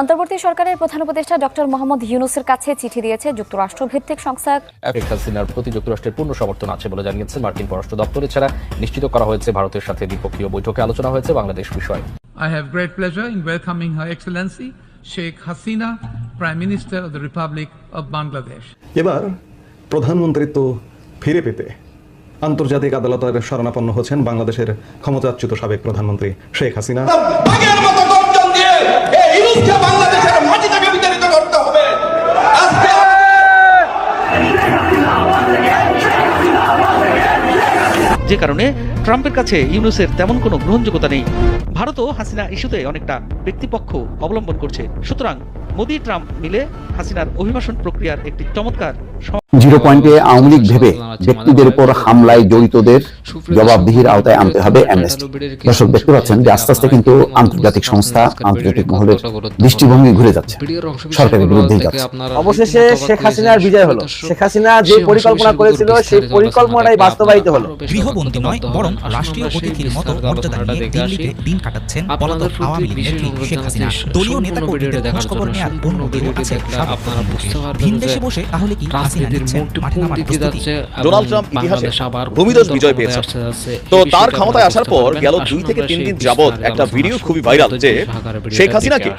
অন্তর্বর্তী সরকারের প্রধান উপদেষ্টা ডক্টর মোহাম্মদ ইউনূসের কাছে চিঠি দিয়েছে যুক্তরাষ্ট্র ভিত্তিক সংস্থা। শেখ হাসিনার প্রতি যুক্তরাষ্ট্রের পূর্ণ সমর্থন আছে বলে জানিয়েছেন মার্কিন পররাষ্ট্র দপ্তর। এছাড়া নিশ্চিত করা হয়েছে ভারতের সাথে দ্বিপক্ষীয় বৈঠকে আলোচনা হয়েছে বাংলাদেশ বিষয়ে। I have great pleasure in welcoming Her Excellency Sheikh Hasina, Prime Minister of the Republic of Bangladesh. এবার প্রধানমন্ত্রিত্ব ফিরে পেতে আন্তর্জাতিক আদালতের শরণাপন্ন হচ্ছেন বাংলাদেশের ক্ষমতাচ্যুত সাবেক প্রধানমন্ত্রী শেখ হাসিনা। বাঘের মতো গর্জন দিয়ে এই ইউনূসকে বাংলাদেশের মাটি থেকে বিতাড়িত করতে হবে। যে কারণে ট্রাম্পের কাছে ইউনূসের তেমন কোনো গ্রহণযোগ্যতা নেই। ভারতও হাসিনা ইস্যুতে অনেকটা ব্যক্তিপক্ষ অবলম্বন করছে। সুতরাং মোদি ট্রাম্প মিলে হাসিনার অভিবাসন প্রক্রিয়ার একটি চমৎকার 0 পয়েন্টে আওয়ামী লীগ ভেবে ব্যক্তিদের উপর হামলায় জড়িতদের জবাবদিহির আওতায় আনতে হবে অ্যামনেস্টি। দর্শক দেখতে পাচ্ছেন যে আস্তে আস্তে কিন্তু আন্তর্জাতিক সংস্থা, আন্তর্জাতিক মহলের দৃষ্টিভঙ্গি ঘুরে যাচ্ছে, সরকারের বিরুদ্ধেই যাচ্ছে। অবশেষে শেখ হাসিনার বিজয় হলো। শেখ হাসিনা যে পরিকল্পনা করেছিল সেই পরিকল্পনাটাই বাস্তবায়িত হলো। গৃহবন্দী নয় বরং রাষ্ট্রীয় অতিথির মতো মর্যাদা নিয়ে দিল্লিতে দিন কাটাচ্ছেন পলাতক আওয়ামী লীগের নেত্রী শেখ হাসিনা। দলীয় নেতাকর্মীদের খোঁজ খবর নেওয়ার অন্যদিকে আছে ভিনদেশে বসে তাহলে কি হাসিনা নিচ্ছেন মাঠে নামার প্রস্তুতি। ডোনাল্ড ট্রাম্প ইতিহাসে ভূমিদস্য বিজয় পেয়েছেন। তো তার ক্ষমতায় আসার পর গেল 2 থেকে 3 দিন যাবৎ একটা ভিডিও খুবই ভাইরাল যে শেখ হাসিনাকে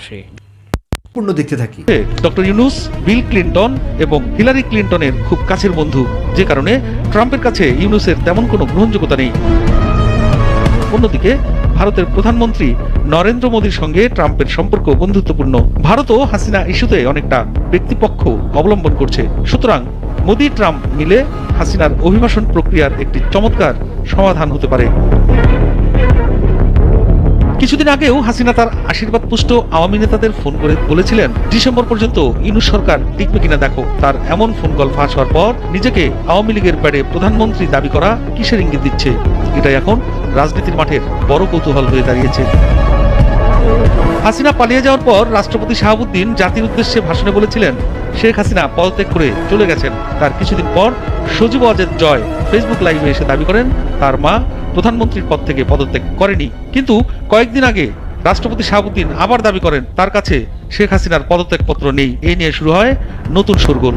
পূর্ণ দেখতে থাকি। ডক্টর ইউনূস বিল ক্লিনটন এবং হিলারি ক্লিনটনের খুব কাছের বন্ধু, যে কারণে ট্রাম্পের কাছে ইউনূসের তেমন কোনো গ্রহণযোগ্যতা নেই। অন্যদিকে ভারতের প্রধানমন্ত্রী নরেন্দ্র মোদীর সঙ্গে ট্রাম্পের সম্পর্ক বন্ধুত্বপূর্ণ। ভারতও হাসিনা ইস্যুতে অনেকটা ব্যক্তিপক্ষ অবলম্বন করছে। সুতরাং মোদি ট্রাম্প মিলে হাসিনার অভিবাসন প্রক্রিয়ার একটি চমৎকার সমাধান হতে পারে। কিছুদিন আগেও হাসিনা তার আশীর্বাদ পুষ্ট আওয়ামী নেতাদের ফোন করে বলেছিলেন ডিসেম্বর পর্যন্ত ইউনূস সরকার টিকবে কিনা দেখো। তার এমন ফোন কল ফাঁস হওয়ার পর নিজেকে আওয়ামী লীগের প্যাডে প্রধানমন্ত্রী দাবি করা কিসের ইঙ্গিত দিচ্ছে? এটাই এখন রাজনীতির মাঠের বড় কৌতূহল হয়ে দাঁড়িয়েছে। হাসিনা পালিয়ে যাওয়ার পর রাষ্ট্রপতি শাহাবুদ্দিন জাতির উদ্দেশ্যে ভাষণে বলেছিলেন শেখ হাসিনা পদত্যাগ করে চলে গেছেন। তার কিছুদিন পর সজীব ওয়াজেদ জয় ফেসবুক লাইভে এসে দাবি করেন তার মা প্রধানমন্ত্রীর পদ থেকে পদত্যাগ করেনি। কিন্তু কয়েকদিন আগে রাষ্ট্রপতি শাহাবুদ্দিন আবার দাবি করেন তার কাছে শেখ হাসিনার পদত্যাগপত্র নেই। এই নিয়ে শুরু হয় নতুন শোরগোল।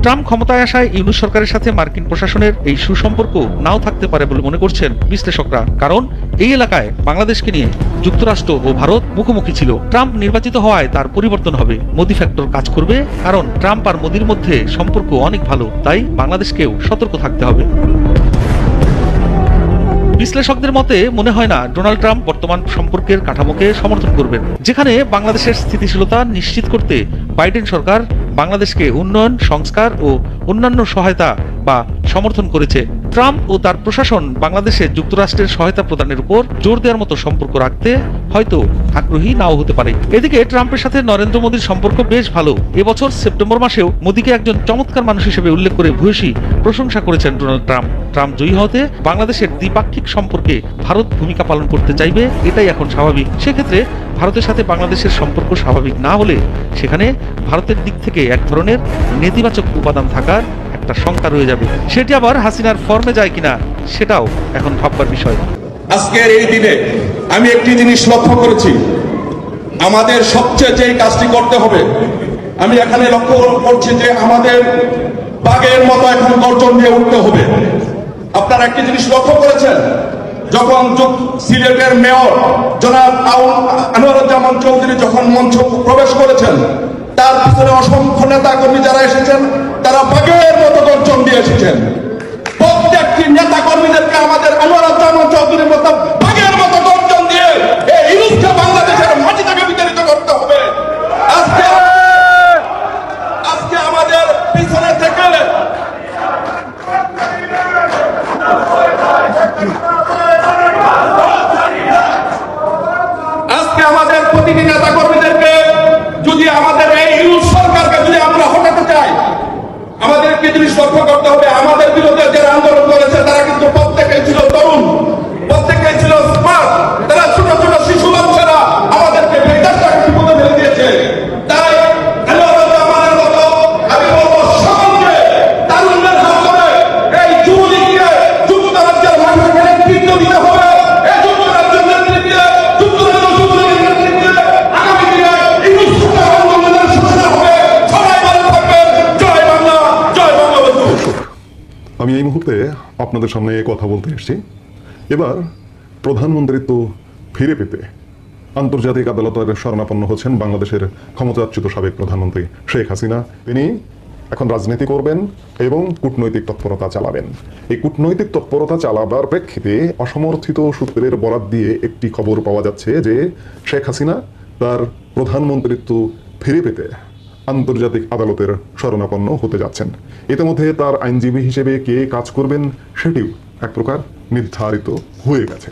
ট্রাম্প ক্ষমতায় আসায় ইউনূস সরকারের সাথে মার্কিন প্রশাসনের এই সুসম্পর্ক নাও থাকতে পারে বলে মনে করছেন বিশ্লেষকরা। কারণ এই এলাকায় বাংলাদেশকে নিয়ে যুক্তরাষ্ট্র ও ভারত মুখোমুখি ছিল। ট্রাম্প নির্বাচিত হওয়ায় তার পরিবর্তন হবে, মোদি ফ্যাক্টর কাজ করবে। কারণ ট্রাম্প আর মোদির মধ্যে সম্পর্ক অনেক ভালো, তাই বাংলাদেশকেও সতর্ক থাকতে হবে। বিশ্লেষকদের মতে মনে হয় না ডোনাল্ড ট্রাম্প বর্তমান সম্পর্কের কাঠামোকে সমর্থন করবেন। যেখানে বাংলাদেশের স্থিতিশীলতা নিশ্চিত করতে বাইডেন সরকার বাংলাদেশকে উন্নয়ন, সংস্কার ও অন্যান্য সহায়তা বা সমর্থন করেছে। ট্রাম্প ও তার প্রশাসন বাংলাদেশে যুক্তরাষ্ট্রের সহায়তা প্রদানের উপর জোর দেওয়ার মতো সম্পর্ক রাখতে হয়তো আগ্রহী নাও হতে পারে। এদিকে ট্রাম্পের সাথে নরেন্দ্র মোদীর সম্পর্ক বেশ ভালো। এবছর সেপ্টেম্বর মাসেও মোদীকে একজন চমৎকার মানুষ হিসেবে উল্লেখ করে ভূয়সী প্রশংসা করেছেন ডোনাল্ড ট্রাম্প। ট্রাম্প জয়ী হতে বাংলাদেশের দ্বিপাক্ষিক সম্পর্কে ভারত ভূমিকা পালন করতে চাইবে, এটাই এখন স্বাভাবিক। সেক্ষেত্রে ভারতের সাথে বাংলাদেশের সম্পর্ক স্বাভাবিক না হলে সেখানে ভারতের দিক থেকে এক ধরনের নেতিবাচক উপাদান থাকার একটা শঙ্কা রয়ে যাবে। সেটি আবার হাসিনার ফর্মে যায় কিনা সেটাও এখন ভাববার বিষয়। আজকের এই দিনে আমি একটি জিনিস লক্ষ্য করেছি, আমাদের সবচেয়ে যে কাজটি করতে হবে, আমি এখানে লক্ষ্য করছি যে আমাদের বাঘের মতো এখন গর্জন দিয়ে উঠতে হবে। আপনারা একটি জিনিস লক্ষ্য করেছেন, যখন সিলেটের মেয়র জনাব আনোয়ারুজ্জামান চৌধুরী যখন মঞ্চ প্রবেশ করেছেন, তার পিছনে অসংখ্য নেতা কর্মী যারা এসেছেন তারা বাঘের মতো গর্জন দিয়ে এসেছেন। প্রত্যেকটি নেতা কর্মীদেরকে আমাদের আনোয়ারুজ্জামান চৌধুরীর মতো বাঘের মতো গর্জন দিয়ে এই ইউনূসকে বাংলাদেশের মাটি থেকে বিতাড়িত করতে হবে। আজকে আমাদের পিছনে থেকে আমাদের প্রতিটি নেতা কর্মীদেরকে যদি আমাদের এই ইউনূস সরকারকে যদি আমরা হটাতে চাই, আমাদেরকে জিনিস লক্ষ্য করতে হবে, আমাদের বিরুদ্ধে যারা আন্দোলন করেছে তারা কিন্তু প্রত্যেকেই ছিল তরুণ, প্রত্যেকেই ছিল স্মার্ট, তারা ছোট ছোট শিশু বাচ্চারা আমাদেরকে বেকারটাকে বিপদে ফেলে দিয়েছে। তাই আমাদের মতো আমি বলবো সমাজে তারুণ্যের হাত ধরে এই যুবলীগকে যুক্তরাজ্যের মানুষকে নেতৃত্ব দিতে হবে। এই যুক্তরাজ্যের নেতৃত্বে যুক্তরাজ্য যুবলীগের নেতৃত্বে মুহূর্তে আপনাদের সামনে কথা বলতে এসেছি। এবার প্রধানমন্ত্রিত্ব ফিরে পেতে আন্তর্জাতিক আদালতের শরণাপন্ন হচ্ছেন বাংলাদেশের ক্ষমতাচ্যুত সাবেক প্রধানমন্ত্রী শেখ হাসিনা। তিনি এখন রাজনীতি করবেন এবং কূটনৈতিক তৎপরতা চালাবেন। এই কূটনৈতিক তৎপরতা চালাবার প্রেক্ষিতে অসমর্থিত সূত্রের বরাত দিয়ে একটি খবর পাওয়া যাচ্ছে যে শেখ হাসিনা তার প্রধানমন্ত্রিত্ব ফিরে পেতে আন্তর্জাতিক আদালতের শরণাপন্ন হতে যাচ্ছেন। ইতিমধ্যে তার আইনজীবী হিসেবে কে কাজ করবেন সেটিও এক প্রকার নির্ধারিত হয়ে গেছে।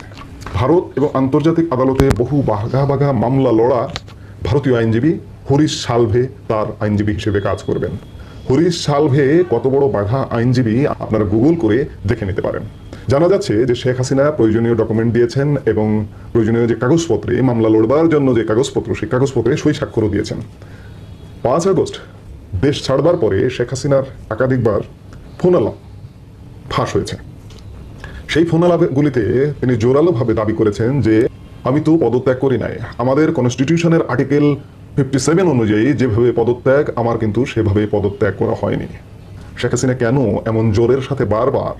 ভারত এবং আন্তর্জাতিক আদালতে বহু বাঘা বাঘা মামলা লড়া ভারতীয় আইনজীবী হরিশ সালভে তার আইনজীবী হিসেবে কাজ করবেন। হরিশ সালভে কত বড় বাঘা আইনজীবী আপনারা গুগল করে দেখে নিতে পারেন। জানা যাচ্ছে যে শেখ হাসিনা প্রয়োজনীয় ডকুমেন্ট দিয়েছেন এবং প্রয়োজনীয় যে কাগজপত্রে মামলা লড়বার জন্য যে কাগজপত্র, সেই কাগজপত্রে সই স্বাক্ষরও দিয়েছেন। 5 আগস্ট দেশ ছাড়বার পরে শেখ হাসিনার একাধিকবার ফোন আলাপ ফাঁস হয়েছে। সেই ফোন আলাপগুলিতে তিনি জোরালোভাবে দাবি করেছেন যে আমি তো পদত্যাগ করি নাই, আমাদের কনস্টিটিউশনের আর্টিকেল 57 অনুযায়ী যেভাবে পদত্যাগ আমার কিন্তু সেভাবে পদত্যাগ করা হয়নি। শেখ হাসিনা কেন এমন জোরের সাথে বারবার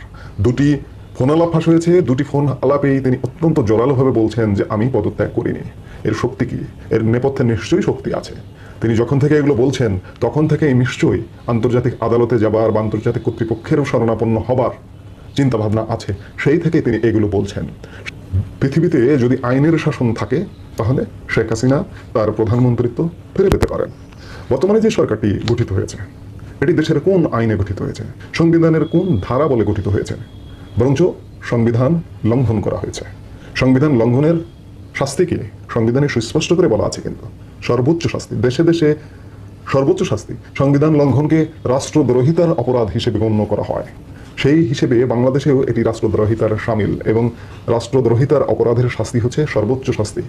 দুটি ফোন আলাপ ফাঁস হয়েছে, দুটি ফোন আলাপেই তিনি অত্যন্ত জোরালোভাবে বলছেন যে আমি পদত্যাগ করিনি? এর শক্তি কি? এর নেপথ্যে নিশ্চয়ই শক্তি আছে। তিনি যখন থেকে এগুলো বলছেন তখন থেকেই নিশ্চয়ই আন্তর্জাতিক আদালতে যাবার বা আন্তর্জাতিক কর্তৃপক্ষের শরণাপন্ন হবার চিন্তাভাবনা আছে, সেই থেকে তিনি এগুলো বলছেন। পৃথিবীতে যদি আইনের শাসন থাকে তাহলে শেখ হাসিনা তার প্রধানমন্ত্রিত্ব ফিরে পেতে পারেন। বর্তমানে যে সরকারটি গঠিত হয়েছে এটি দেশের কোন আইনে গঠিত হয়েছে, সংবিধানের কোন ধারা বলে গঠিত হয়েছে? বরঞ্চ সংবিধান লঙ্ঘন করা হয়েছে। সংবিধান লঙ্ঘনের শাস্তি কি সংবিধানে সুস্পষ্ট করে বলা আছে, কিন্তু সর্বোচ্চ শাস্তি, দেশে দেশে সর্বোচ্চ শাস্তি। সংবিধান লঙ্ঘনকে রাষ্ট্রদ্রোহিতার অপরাধ হিসেবে গণ্য করা হয়। সেই হিসেবে বাংলাদেশেও এটি রাষ্ট্রদ্রোহিতার শামিল এবং রাষ্ট্রদ্রোহিতার অপরাধের শাস্তি হচ্ছে সর্বোচ্চ শাস্তি,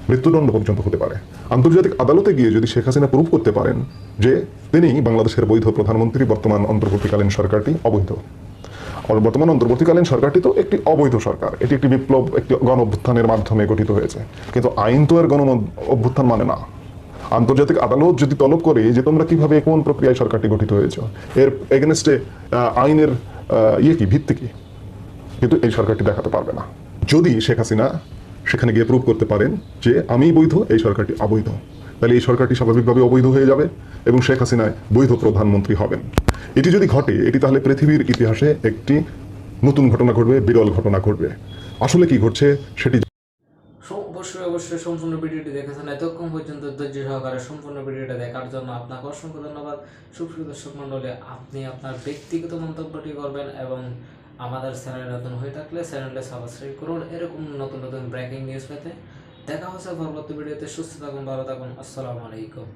মৃত্যুদণ্ড পর্যন্ত হতে পারে। আন্তর্জাতিক আদালতে গিয়ে যদি শেখ হাসিনা প্রুভ করতে পারেন যে তিনি বাংলাদেশের বৈধ প্রধানমন্ত্রী, বর্তমান অন্তর্বর্তীকালীন সরকারটি অবৈধ। বর্তমান অন্তর্বর্তীকালীন সরকারটি তো একটি অবৈধ সরকার, এটি একটি বিপ্লব, একটি গণ অভ্যুত্থানের মাধ্যমে গঠিত হয়েছে, কিন্তু আইন তো আর গণ অভ্যুত্থান মানে না। আন্তর্জাতিক আদালত যদি তলব করে যে তোমরা কিভাবে কোন প্রক্রিয়ায় সরকারটি গঠিত হয়েছে, এর এগেনস্টে আইনের কি ভিত্তি কি, কিন্তু এই সরকারটি দেখাতে পারবে না। যদি শেখ হাসিনা সেখানে গিয়ে প্রুভ করতে পারেন যে আমি বৈধ, এই সরকারটি অবৈধ, তাহলে এই সরকারটি স্বাভাবিকভাবে অবৈধ হয়ে যাবে এবং শেখ হাসিনা বৈধ প্রধানমন্ত্রী হবেন। এটি যদি ঘটে, এটি তাহলে পৃথিবীর ইতিহাসে একটি নতুন ঘটনা ঘটবে, বিরল ঘটনা ঘটবে। আসলে কি ঘটছে সেটি অবশ্যই সম্পূর্ণ ভিডিওটি দেখেছেন। এতক্ষণ পর্যন্ত ধৈর্য সহকারে সম্পূর্ণ ভিডিওটা দেখার জন্য আপনাকে অসংখ্য ধন্যবাদ। সুপ্রিয় দর্শক মণ্ডলী, আপনি আপনার ব্যক্তিগত মন্তব্যটি করবেন এবং আমাদের চ্যানেলে নতুন হয়ে থাকলে চ্যানেলটি সাবস্ক্রাইব করুন এরকম নতুন নতুন ব্রেকিং নিউজ পেতে। দেখা হচ্ছে পরবর্তী ভিডিওতে। সুস্থ থাকুন, ভালো থাকুন, আসসালামু আলাইকুম।